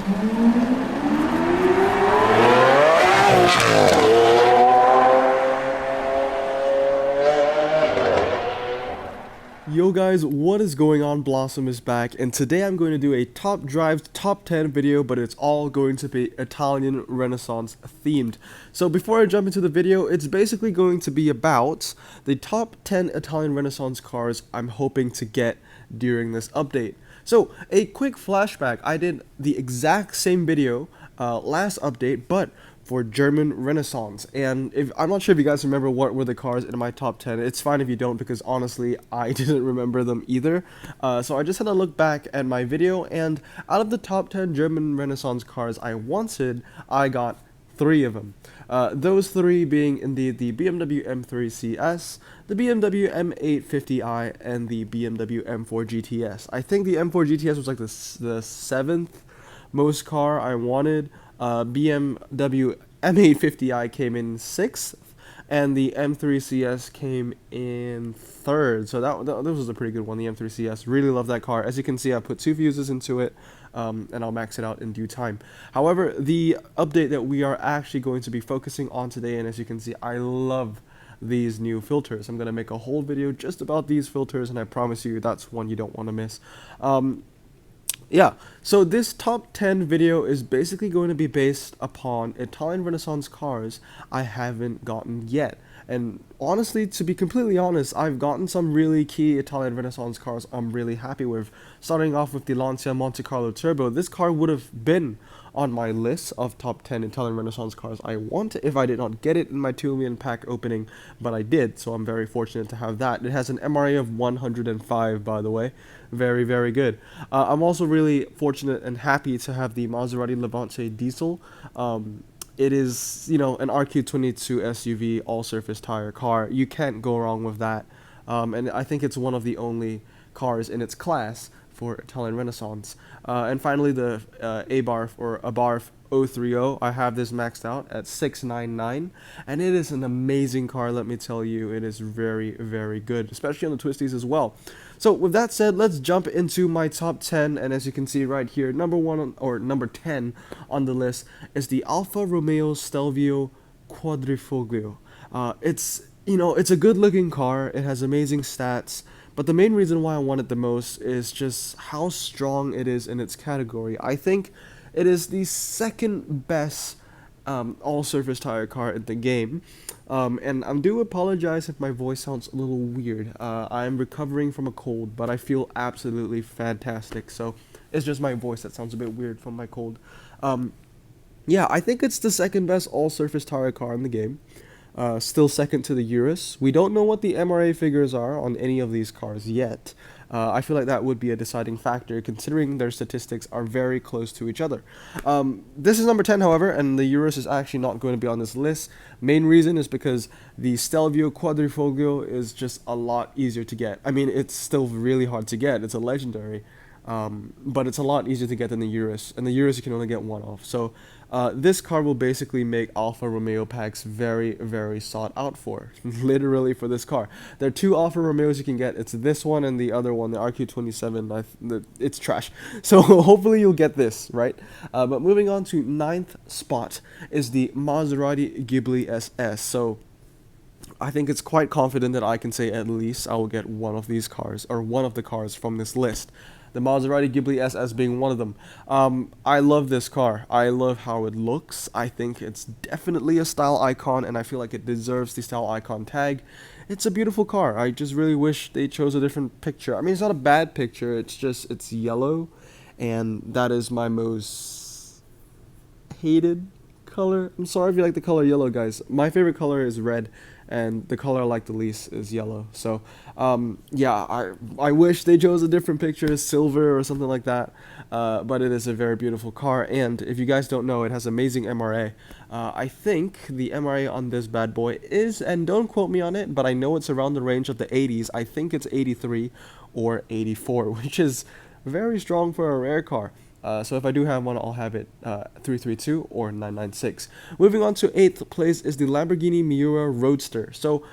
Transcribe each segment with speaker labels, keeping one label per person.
Speaker 1: Yo guys, what is going on? Blossom is back, and today I'm going to do a top drive top 10 video, but it's all going to be Italian Renaissance themed. So before I jump into the video, it's basically going to be about the top 10 Italian Renaissance cars I'm hoping to get during this update. So a quick flashback, I did the exact same video last update, but for German Renaissance, and I'm not sure if you guys remember what were the cars in my top 10. It's fine if you don't, because honestly I didn't remember them either. So I just had to look back at my video, and out of the top 10 German Renaissance cars I wanted, I got 3 of them. Those 3 being indeed the BMW M3 CS, the BMW M850i, and the BMW M4 GTS. I think the M4 GTS was like the 7th most car I wanted. BMW M850i came in 6th, and the M3 CS came in 3rd. So that was a pretty good one, the M3 CS. Really love that car. As you can see, I put 2 fuses into it, and I'll max it out in due time. However, the update that we are actually going to be focusing on today, and as you can see, I love these new filters. I'm going to make a whole video just about these filters, and I promise you that's one you don't want to miss. Yeah, so this top 10 video is basically going to be based upon Italian Renaissance cars I haven't gotten yet. And honestly, to be completely honest, I've gotten some really key Italian Renaissance cars I'm really happy with. Starting off with the Lancia Monte Carlo Turbo, this car would have been on my list of top 10 Italian Renaissance cars I want if I did not get it in my 2 million pack opening, but I did, so I'm very fortunate to have that. It has an MRA of 105, by the way. Very, very good. I'm also really fortunate and happy to have the Maserati Levante diesel. It is, you know, an RQ22 SUV all-surface tire car. You can't go wrong with that. And I think it's one of the only cars in its class for Italian Renaissance. And finally, the Abarth or Abarth 030. I have this maxed out at 699, and it is an amazing car, let me tell you. It is very, very good, especially on the twisties as well. So with that said, let's jump into my top 10, and as you can see right here, number 10 on the list is the Alfa Romeo Stelvio Quadrifoglio. It's a good looking car. It has amazing stats. But the main reason why I want it the most is just how strong it is in its category. I think it is the second best all-surface tire car in the game. And I do apologize if my voice sounds a little weird. I am recovering from a cold, but I feel absolutely fantastic. So it's just my voice that sounds a bit weird from my cold. Yeah, I think it's the second best all-surface tire car in the game. Still second to the Urus. We don't know what the MRA figures are on any of these cars yet. I feel like that would be a deciding factor, considering their statistics are very close to each other. This is number 10, however, and the Urus is actually not going to be on this list. Main reason is because the Stelvio Quadrifoglio is just a lot easier to get. I mean, it's still really hard to get. It's a legendary. But it's a lot easier to get than the Urus, and the Urus you can only get one off. So this car will basically make Alfa Romeo packs very, very sought out for, literally for this car. There are 2 Alfa Romeos you can get. It's this one and the other one, the RQ27. It's trash. So hopefully you'll get this, right? But moving on to 9th spot is the Maserati Ghibli SS. So I think it's quite confident that I can say at least I will get one of these cars, or one of the cars from this list. The Maserati Ghibli SS being one of them. I love this car. I love how it looks. I think it's definitely a style icon, and I feel like it deserves the style icon tag. It's a beautiful car. I just really wish they chose a different picture. I mean, it's not a bad picture. It's just, it's yellow, and that is my most hated color. I'm sorry if you like the color yellow, guys. My favorite color is red, and the color I like the least is yellow. So yeah, I wish they chose a different picture, silver or something like that, but it is a very beautiful car. And if you guys don't know, it has amazing MRA. I think the MRA on this bad boy is, and don't quote me on it, but I know it's around the range of the 80s. I think it's 83 or 84, which is very strong for a rare car. So if I do have one, I'll have it 332 or 996. Moving on to 8th place is the Lamborghini Miura Roadster. So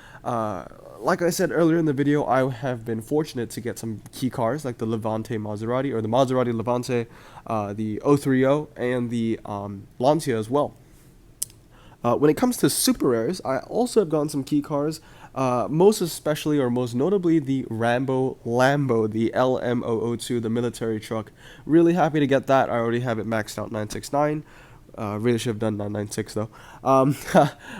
Speaker 1: like I said earlier in the video, I have been fortunate to get some key cars like the Levante Maserati, or the Maserati Levante, the 030, and the Lancia as well. When it comes to super rares, I also have gotten some key cars, most especially or most notably the Lambo, the LM002, the military truck. Really happy to get that. I already have it maxed out 969. Really should have done 996 though.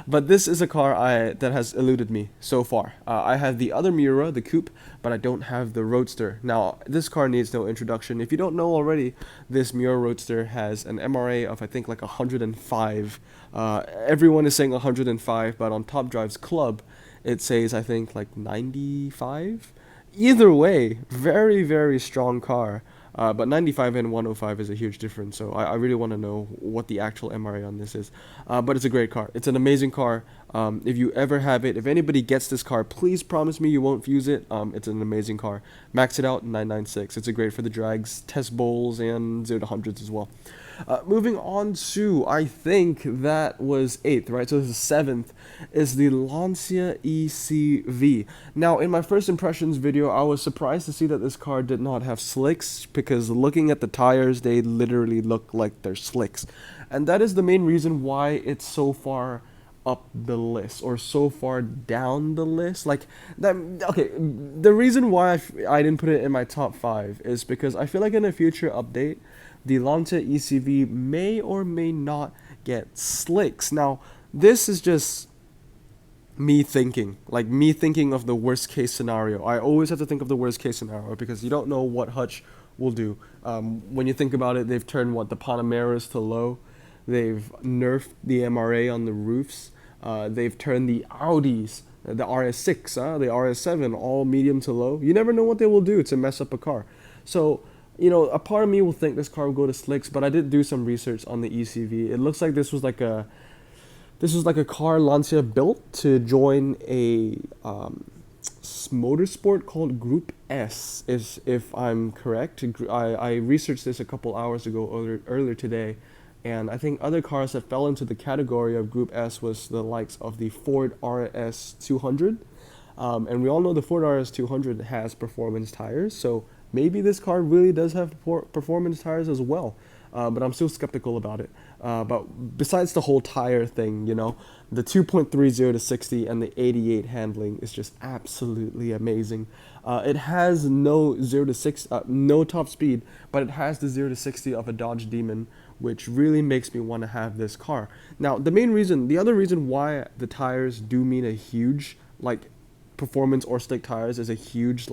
Speaker 1: But this is a car that has eluded me so far. I have the other Miura, the coupe, but I don't have the Roadster. Now, this car needs no introduction. If you don't know already, this Miura Roadster has an MRA of I think like 105. Everyone is saying 105, but on Top Drive's club, it says I think like 95. Either way, very, very strong car. But 95 and 105 is a huge difference, so I really want to know what the actual MRA on this is. But it's a great car. It's an amazing car. If you ever have it, if anybody gets this car, please promise me you won't fuse it. It's an amazing car. Max it out 996. It's a great for the drags, test bowls, and 0 to hundreds as well. Moving on to, I think that was 8th, right? So this is 7th, is the Lancia ECV. Now, in my first impressions video, I was surprised to see that this car did not have slicks, because looking at the tires, they literally look like they're slicks. And that is the main reason why it's so far up the list, or so far down the list. Like that. Okay, the reason why I didn't put it in my top 5 is because I feel like in a future update, the Lancia ECV may or may not get slicks. Now, this is just me thinking of the worst case scenario. I always have to think of the worst case scenario because you don't know what Hutch will do. When you think about it, they've turned the Panameras to low. They've nerfed the MRA on the roofs. They've turned the Audis, the RS6, the RS7, all medium to low. You never know what they will do to mess up a car. So, a part of me will think this car will go to slicks, but I did do some research on the ECV. It looks like this was like a car Lancia built to join a motorsport called Group S, if I'm correct. I researched this a couple hours ago, earlier today, and I think other cars that fell into the category of Group S was the likes of the Ford RS 200, and we all know the Ford RS 200 has performance tires, so maybe this car really does have performance tires as well, but I'm still skeptical about it. But besides the whole tire thing, the 2.30 to 60 and the 88 handling is just absolutely amazing. It has no 0 to 6, no top speed, but it has the 0 to 60 of a Dodge Demon, which really makes me want to have this car. Now, the other reason why the tires do mean a huge, performance or slick tires is a huge,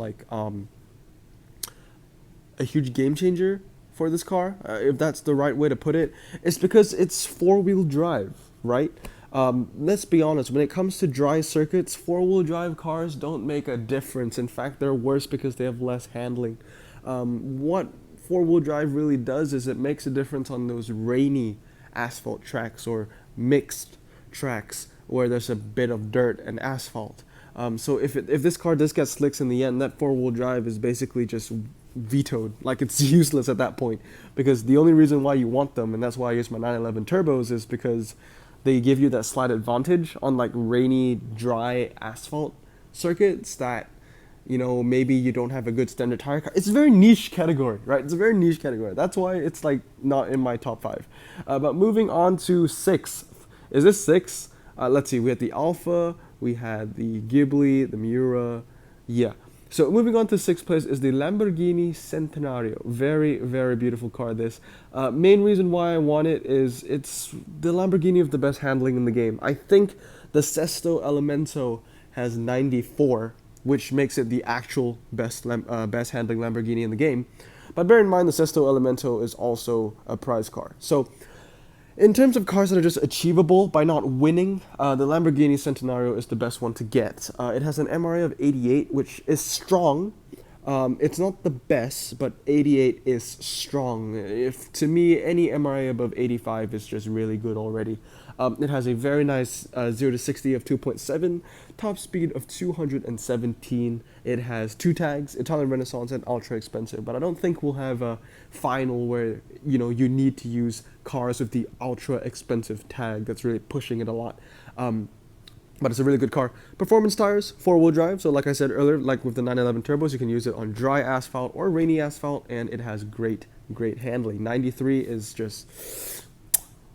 Speaker 1: a huge game changer for this car, if that's the right way to put it. It's because it's 4-wheel drive, right? Let's be honest, when it comes to dry circuits, 4-wheel drive cars don't make a difference. In fact, they're worse because they have less handling. What 4-wheel drive really does is it makes a difference on those rainy asphalt tracks or mixed tracks where there's a bit of dirt and asphalt. So if this car does get slicks in the end, that 4-wheel drive is basically just vetoed. It's useless at that point, because the only reason why you want them, and that's why I use my 911 turbos, is because they give you that slight advantage on rainy, dry asphalt circuits that, maybe you don't have a good standard tire car. It's a very niche category, right? It's a very niche category. That's why it's not in my top 5. But moving on to 6th. Is this 6? Let's see. We had the Alpha, we had the Ghibli, the Miura. Yeah. So moving on to 6th place is the Lamborghini Centenario. Very, very beautiful car, this. Main reason why I want it is it's the Lamborghini of the best handling in the game. I think the Sesto Elemento has 94, which makes it the actual best handling Lamborghini in the game. But bear in mind, the Sesto Elemento is also a prize car. So in terms of cars that are just achievable by not winning, the Lamborghini Centenario is the best one to get. It has an MRA of 88, which is strong. It's not the best, but 88 is strong. To me, any MRA above 85 is just really good already. It has a very nice 0 to 60 of 2.7, top speed of 217. It has 2 tags, Italian Renaissance and ultra expensive, but I don't think we'll have a final where you need to use cars with the ultra expensive tag. That's really pushing it a lot. but it's a really good car. Performance tires, four-wheel drive. So like I said earlier, like with the 911 turbos, you can use it on dry asphalt or rainy asphalt, and it has great handling. 93 is just,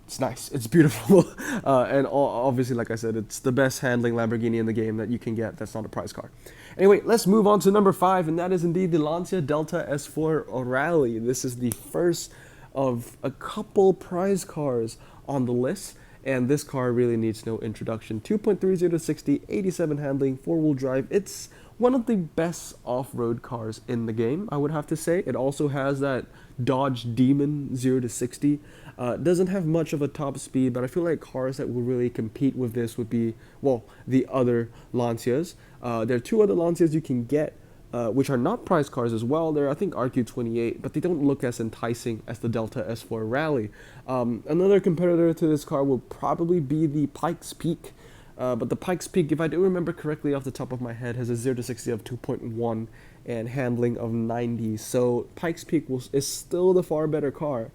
Speaker 1: it's nice. It's beautiful. And obviously, like I said, it's the best handling Lamborghini in the game that you can get. That's not a prize car. Anyway, let's move on to number 5, and that is indeed the Lancia Delta S4 Rally. This is the first of a couple prize cars on the list, and this car really needs no introduction. 2.30 to 60, 87 handling, four-wheel drive. It's one of the best off-road cars in the game, I would have to say. It also has that Dodge Demon 0 to 60. Doesn't have much of a top speed, but I feel like cars that will really compete with this would be, well, the other Lancias. There are two other Lancias you can get, which are not prize cars as well. They're, I think, RQ28, but they don't look as enticing as the Delta S4 Rally. Another competitor to this car will probably be the Pikes Peak. But the Pikes Peak, if I do remember correctly off the top of my head, has a 0 to 60 of 2.1 and handling of 90. So Pikes Peak is still the far better car.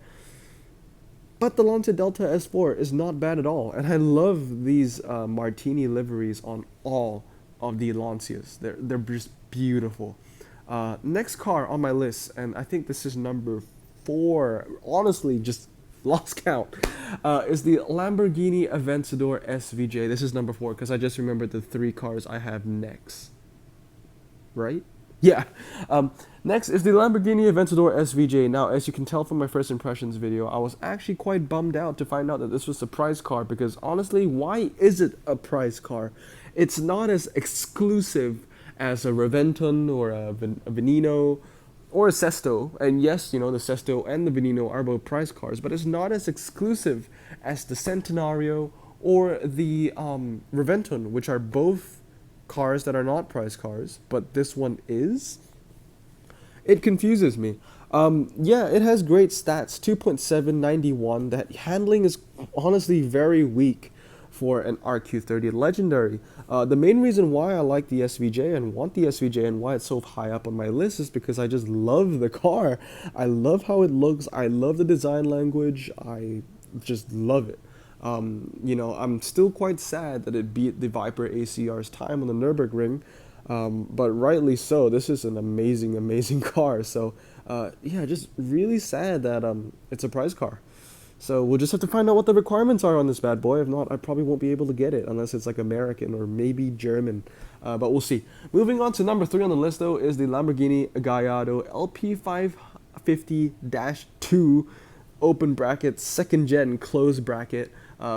Speaker 1: But the Lancia Delta S4 is not bad at all. And I love these martini liveries on all of the Lancias. They're just beautiful. Next car on my list, and I think this is number 4, honestly, just lost count, is the Lamborghini Aventador SVJ. This is number 4 because I just remembered the 3 cars I have next. Right? Yeah. Next is the Lamborghini Aventador SVJ. Now, as you can tell from my first impressions video, I was actually quite bummed out to find out that this was a prize car because honestly, why is it a prize car? It's not as exclusive as a Reventon or a Veneno or a Sesto. And yes, you know, the Sesto and the Veneno are both prize cars, but it's not as exclusive as the Centenario or the Reventon, which are both cars that are not prize cars, but this one is. It confuses me. Yeah, it has great stats, 2.791. That handling is honestly very weak for an RQ30 Legendary. The main reason why I like the SVJ and want the SVJ and why it's so high up on my list is because I just love the car. I love how it looks. I love the design language. I just love it. You know, I'm still quite sad that it beat the Viper ACR's time on the Nürburgring, but rightly so. This is an amazing car. So, yeah, just really sad that it's a prize car. So we'll just have to find out what the requirements are on this bad boy. If not, I probably won't be able to get it unless it's like American or maybe German. But we'll see. Moving on to number 3 on the list, though, is the Lamborghini Gallardo LP550-2 open bracket, second gen closed bracket.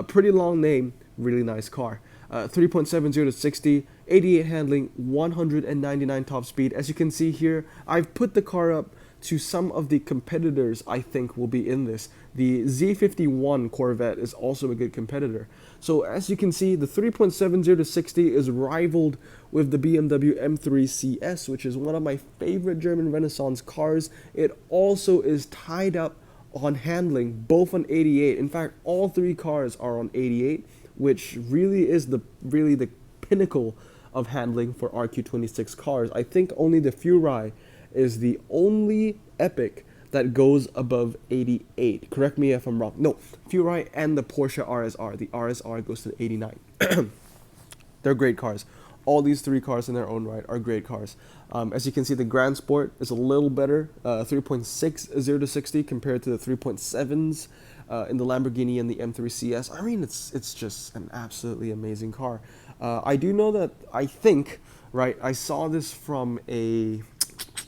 Speaker 1: Pretty long name, really nice car. 3.70 to 60, 88 handling, 199 top speed. As you can see here, I've put the car up to some of the competitors I think will be in this. The Z51 Corvette is also a good competitor. So as you can see, the 3.70 to 60 is rivaled with the BMW M3 CS, which is one of my favorite German Renaissance cars. It also is tied up on handling, both on 88. In fact, all 3 cars are on 88, which really is the pinnacle of handling for RQ26 cars. I think only the Furai is the only epic that goes above 88. Correct me if I'm wrong. No, Furai and the Porsche RSR. The RSR goes to 89. They're great cars. All these 3 cars in their own right are great cars. As you can see, the Grand Sport is a little better, 3.60 to 60 compared to the 3.7s in the Lamborghini and the M3 CS. I mean, it's just an absolutely amazing car. I do know that, I think, right, I saw this from a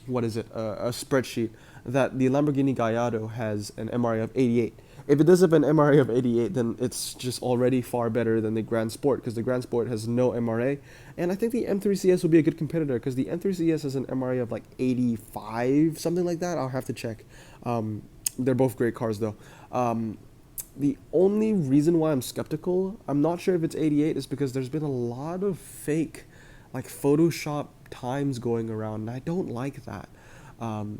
Speaker 1: spreadsheet, that the Lamborghini Gallardo has an MRA of 88. If it does have an MRA of 88, then it's just already far better than the Grand Sport, because the Grand Sport has no MRA. And I think the M3 CS will be a good competitor, because the M3 CS has an MRA of like 85, something like that. I'll have to check. They're both great cars, though. The only reason why I'm skeptical, I'm not sure if it's 88, is because there's been a lot of fake, like, Photoshop times going around, and I don't like that.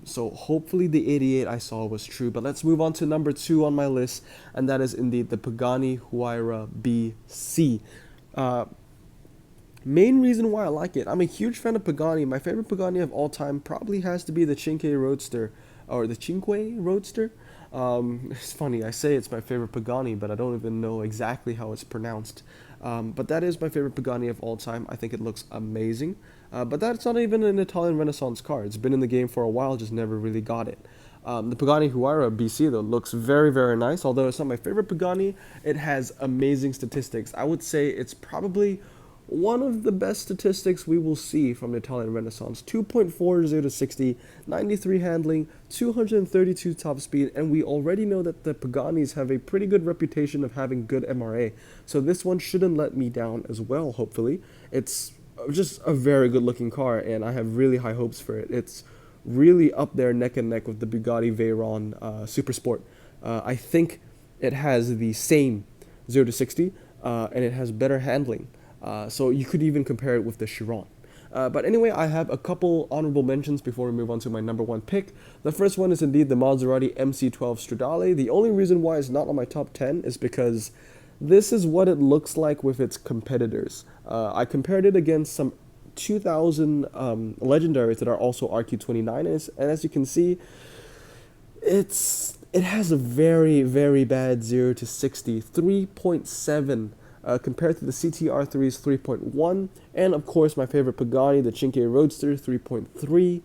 Speaker 1: So hopefully the 88 I saw was true. But let's move on to number 2 on my list, and that is indeed the Pagani Huayra BC. Main reason why I like it, I'm a huge fan of Pagani. My favorite Pagani of all time probably has to be the Cinque Roadster, or the Cinque Roadster. It's funny, I say it's my favorite Pagani, but I don't even know exactly how it's pronounced. But that is my favorite Pagani of all time. I think it looks amazing. But that's not even an Italian Renaissance car. It's been in the game for a while, just never really got it. The Pagani Huayra BC though looks very, very nice. Although it's not my favorite Pagani, it has amazing statistics. I would say it's probably one of the best statistics we will see from the Italian Renaissance. 2.40 to 60, 93 handling, 232 top speed, and we already know that the Paganis have a pretty good reputation of having good MRA. So this one shouldn't let me down as well, hopefully. It's just a very good looking car, and I have really high hopes for it. It's really up there neck and neck with the Bugatti Veyron Super Sport. I think it has the same 0 to 60, and it has better handling. So you could even compare it with the Chiron. But anyway, I have a couple honorable mentions before we move on to my number one pick. The first one is indeed the Maserati MC12 Stradale. The only reason why it's not on my top 10 is because this is what it looks like with its competitors. I compared it against some 2000 legendaries that are also RQ29s, and as you can see, it has a very, very bad 0 to 60, 3.7. Compared to the CTR3's 3.1, and of course my favorite Pagani, the Cinque Roadster, 3.3.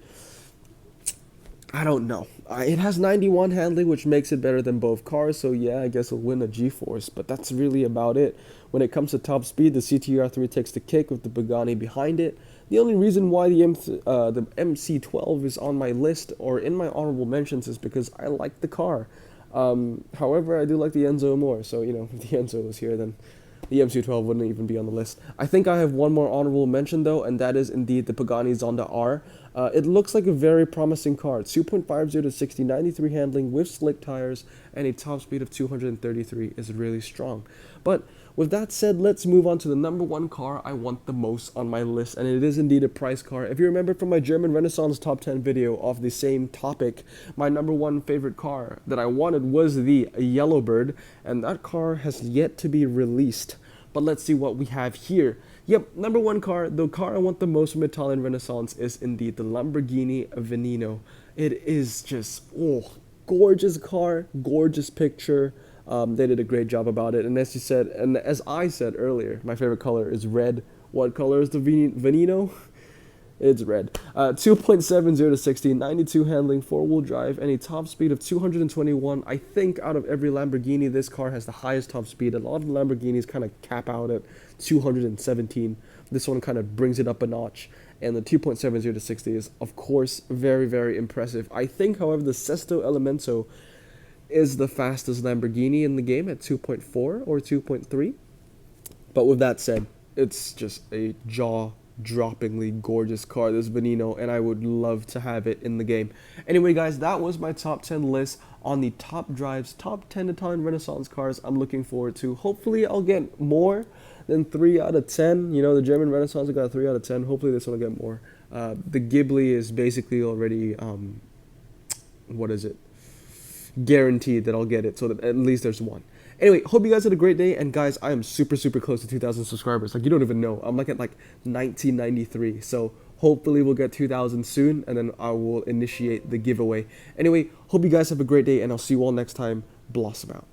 Speaker 1: I don't know. It has 91 handling, which makes it better than both cars, so yeah, I guess it'll win a G-Force, but that's really about it. When it comes to top speed, the CTR3 takes the cake with the Pagani behind it. The only reason why the MC12 is on my list or in my honorable mentions is because I like the car. However, I do like the Enzo more, so you know, if the Enzo was here, then the MC12 wouldn't even be on the list. I think I have one more honorable mention though, and that is indeed the Pagani Zonda R. It looks like a very promising car. 2.50 to 60, 93 handling with slick tires, and a top speed of 233 is really strong. But with that said, let's move on to the number one car I want the most on my list, and it is indeed a price car. If you remember from my German Renaissance top 10 video of the same topic, my number one favorite car that I wanted was the Yellowbird, and that car has yet to be released. But let's see what we have here. Yep, number one car, the car I want the most from Italian Renaissance is indeed the Lamborghini Veneno. It is just, gorgeous car, gorgeous picture. They did a great job about it, and as you said, and as I said earlier, my favorite color is red. What color is the Veneno? It's red. 2.70 to 60, 92 handling, 4-wheel drive, and a top speed of 221. I think out of every Lamborghini, this car has the highest top speed. A lot of Lamborghinis kind of cap out at 217. This one kind of brings it up a notch. And the 2.70 to 60 is, of course, very, very impressive. I think, however, the Sesto Elemento is the fastest Lamborghini in the game at 2.4 or 2.3. But with that said, it's just a jaw-droppingly gorgeous car, this Veneno, and I would love to have it in the game. Anyway, guys, that was my top 10 list on the top drives, top 10 Italian Renaissance cars I'm looking forward to. Hopefully, I'll get more than 3 out of 10. You know, the German Renaissance, I got 3 out of 10. Hopefully, this one will get more. The Ghibli is basically already, guaranteed that I'll get it, so that at least there's one. Anyway, hope you guys had a great day, and guys, I am super, super close to 2,000 subscribers. Like, you don't even know. I'm like at 1993, so hopefully we'll get 2,000 soon, and then I will initiate the giveaway. Anyway, hope you guys have a great day, and I'll see you all next time. Blossom out.